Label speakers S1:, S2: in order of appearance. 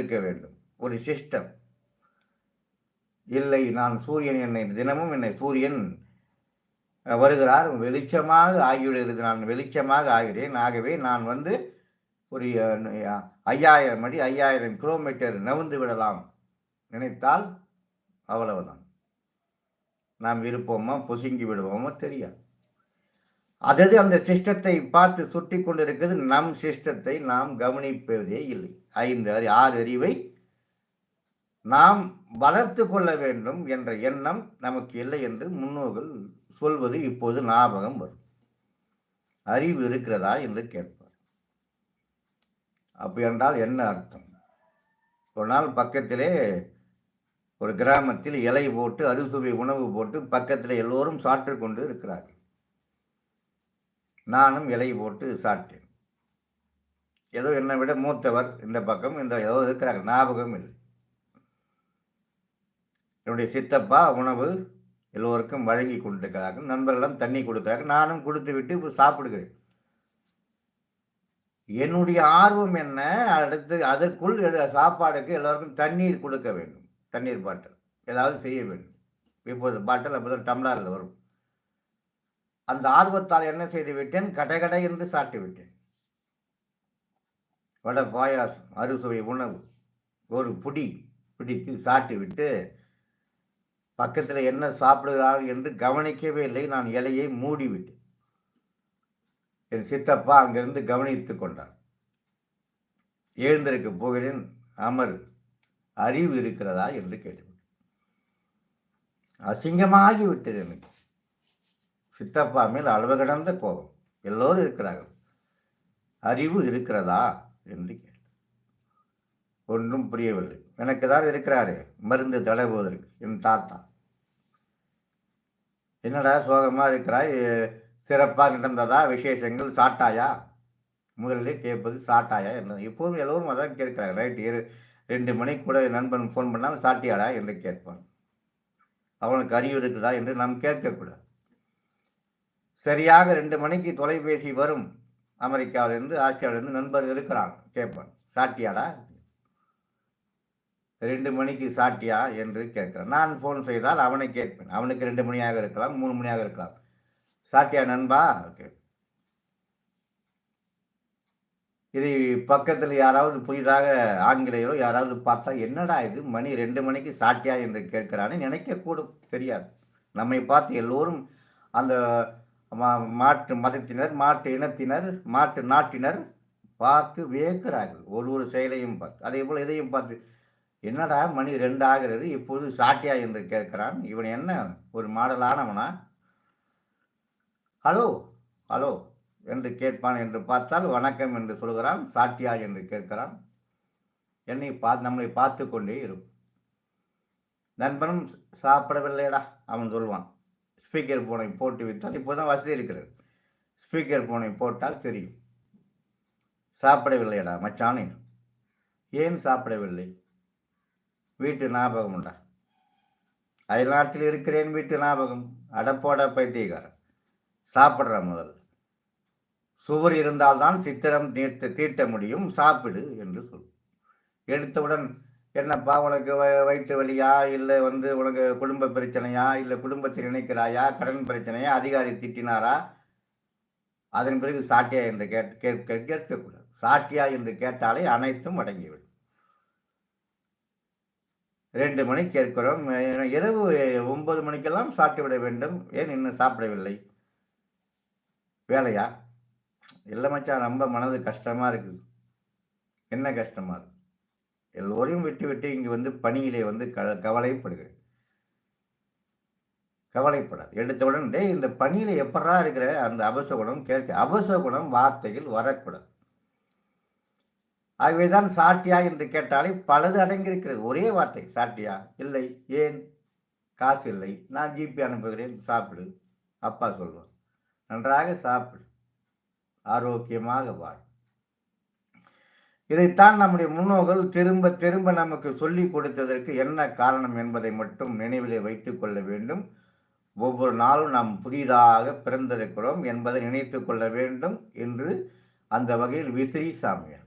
S1: இருக்க வேண்டும், ஒரு சிஸ்டம். இல்லை, நான் சூரியன் என்னை தினமும் சூரியன் வருகிறார், வெளிச்சமாக ஆகிவிடுகிறது, நான் வெளிச்சமாக ஆகிறேன். ஆகவே நான் ஒரு 5000 அடி 5000 கிலோமீட்டர் நவுந்து விடலாம் நினைத்தால் அவ்வளவுதான். நாம் இருப்போமா பொசுங்கி விடுவோமோ தெரியாது. அதாவது அந்த சிஸ்டத்தை பார்த்து சுட்டி கொண்டிருக்கிறது. நம் சிஸ்டத்தை நாம் கவனிப்பதே இல்லை. 6 அறிவை நாம் வளர்த்து கொள்ள வேண்டும் என்ற எண்ணம் நமக்கு இல்லை என்று முன்னோர்கள் சொல்வது இப்போது ஞாபகம் வரும். அறிவு இருக்கிறதா என்று கேட்பார். அப்படி என்றால் என்ன அர்த்தம்? ஒரு நாள் பக்கத்திலே ஒரு கிராமத்தில் இலை போட்டு அறுசுவை உணவு போட்டு பக்கத்தில் எல்லோரும் சாப்பிட்டு கொண்டு இருக்கிறார்கள். நானும் இலை போட்டு சாப்பிட்டேன். ஏதோ என்னை விட மூத்தவர் இந்த பக்கம் ஏதோ இருக்கிறார்கள், ஞாபகம் இல்லை. என்னுடைய சித்தப்பா உணவு எல்லோருக்கும் வழங்கி கொண்டிருக்கிறார்கள். நண்பர்களும் தண்ணி கொடுக்கிறார்கள். நானும் கொடுத்து விட்டு இப்போ சாப்பிடுகிறேன். என்னுடைய ஆர்வம் என்ன, அடுத்து அதற்குள் சாப்பாடுக்கு எல்லோருக்கும் தண்ணீர் கொடுக்க வேண்டும். தண்ணீர் பாட்டில் ஏதாவது செய்ய வேண்டும். இப்போது பாட்டில் அப்போதான் டம்ளரில் வரும். அந்த ஆர்வத்தால் என்ன செய்து விட்டேன், கடை என்று சாப்பிட்டு விட்டேன். வடை பாயாசம் அறுசுவை உணவு ஒரு பிடித்து சாப்பிட்டு விட்டு பக்கத்தில் என்ன சாப்பிடுகிறார்கள் என்று கவனிக்கவே இல்லை. நான் இலையை மூடிவிட்டேன். என் சித்தப்பா அங்கிருந்து கவனித்து கொண்டார். எழுந்திருக்க போகிறேன். அமர், அறிவு இருக்கிறதா என்று கேட்டுவிட்டேன். அசிங்கமாகி விட்டது எனக்கு. சித்தப்பா மேல் அளவு கடந்த கோபம். எல்லோரும் இருக்கிறார்கள், அறிவு இருக்கிறதா என்று கேட்டேன். ஒன்றும் புரியவில்லை. எனக்கு தான் இருக்கிறாரு மருந்து தடவுவதற்கு என் தாத்தா. என்னடா சோகமா இருக்கிறாய், சிறப்பாக நடந்ததா விசேஷங்கள், சாட்டாயா? முதலில் கேட்பது சாட்டாயா என்ன. இப்போதும் எல்லோரும் அதான் கேட்கிறாங்க. நைட்டு 2 மணிக்கு கூட நண்பன் ஃபோன் பண்ணால் சாட்டியாடா என்று கேட்பான். அவனுக்கு அறிவு இருக்குதா என்று நாம் கேட்கக்கூடாது. சரியாக 2 மணிக்கு தொலைபேசி வரும். அமெரிக்காவிலிருந்து ஆஸ்திரேலியாவிலிருந்து நண்பர் இருக்கிறான். கேட்பான், சாட்டியாடா? 2 மணிக்கு சாட்டியா என்று கேட்கிறான். நான் ஃபோன் செய்தால் அவனை கேட்பேன். அவனுக்கு 2 மணியாக இருக்கலாம், 3 மணியாக இருக்கலாம். சாட்டியா நண்பா? இது பக்கத்தில் யாராவது புதிதாக ஆங்கிலேயரோ யாராவது பார்த்தா, என்னடா இது மணி 2 மணிக்கு சாட்டியா என்று கேட்கிறான்னு நினைக்கக்கூடும். தெரியாது. நம்மை பார்த்து எல்லோரும் அந்த மாட்டு மதத்தினர், மாட்டு இனத்தினர், மாட்டு நாட்டினர் பார்த்து வியக்கிறார்கள். ஒரு செயலையும் பார்த்து. அதே போல் இதையும் பார்த்து, என்னடா மணி 2 ஆகிறது, இப்போது சாட்டியா என்று கேட்கிறான். இவன் என்ன ஒரு மாடலானவனா? ஹலோ ஹலோ என்று கேட்பான் என்று பார்த்தால் வணக்கம் என்று சொல்கிறான். சாட்டியா என்று கேட்கிறான். நம்மளை பார்த்து கொண்டே இருக்கும். நண்பனும் சாப்பிடவில்லையடா அவன் சொல்வான். ஸ்பீக்கர் போனை போட்டு விட்டால், இப்போதான் வசதி இருக்கிறது, ஸ்பீக்கர் போனை போட்டால் தெரியும். சாப்பிடவில்லையடா மச்சானே. ஏன் சாப்பிடவில்லை? வீட்டு ஞாபகம் உண்டா? அயல்நாட்டில் இருக்கிறேன், வீட்டு ஞாபகம். அடப்போட பைத்தியக்காரன். சாப்பிட்ற முதல். சுவர் இருந்தால்தான் சித்திரம் தீட்ட முடியும், சாப்பிடு என்று சொல். எடுத்தவுடன், என்னப்பா உனக்கு வயிற்று வலியா, இல்லை உனக்கு குடும்ப பிரச்சனையா, இல்லை குடும்பத்தை நினைக்கிறாயா, கடன் பிரச்சனையா, அதிகாரி திட்டினாரா, அதன் பிறகு சாட்டியா என்று கேட்கக்கூடாது. சாட்டியா என்று கேட்டாலே அனைத்தும் அடங்கிவிடும். 2 மணிக்கு கேட்கிறோம், இரவு 9 மணிக்கெல்லாம் சாப்பிட்டு விட வேண்டும். ஏன் இன்னும் சாப்பிடவில்லை? வேலையா? இல்லை மச்சான், ரொம்ப மனது கஷ்டமா இருக்குது. என்ன கஷ்டமா இருக்கு? எல்லோரையும் விட்டு இங்கு பணியிலே கவலைப்படுகிறேன். கவலைப்படாது. எடுத்தவுடன், இந்த பணியில எப்படா இருக்கிற அந்த அபசகுணம் கேட்க. அபசகுணம் வார்த்தையில் வரக்கூடாது. ஆகவேதான் சாட்டியா என்று கேட்டாலே பலது அடங்கியிருக்கிறது. ஒரே வார்த்தை சாட்டியா. இல்லை. ஏன்? காசு இல்லை, நான் ஜிபே அனுப்புகிறேன், சாப்பிடு. அப்பா சொல்வார், நன்றாக சாப்பிடு, ஆரோக்கியமாக வாழ். இதைத்தான் நம்முடைய முன்னோர்கள் திரும்ப திரும்ப நமக்கு சொல்லி கொடுத்ததற்கு என்ன காரணம் என்பதை மட்டும் நினைவிலே வைத்துக் கொள்ள வேண்டும். ஒவ்வொரு நாளும் நாம் புதிதாக பிறந்திருக்கிறோம் என்பதை நினைத்து கொள்ள வேண்டும் என்று அந்த வகையில் விசிறி சாமியார்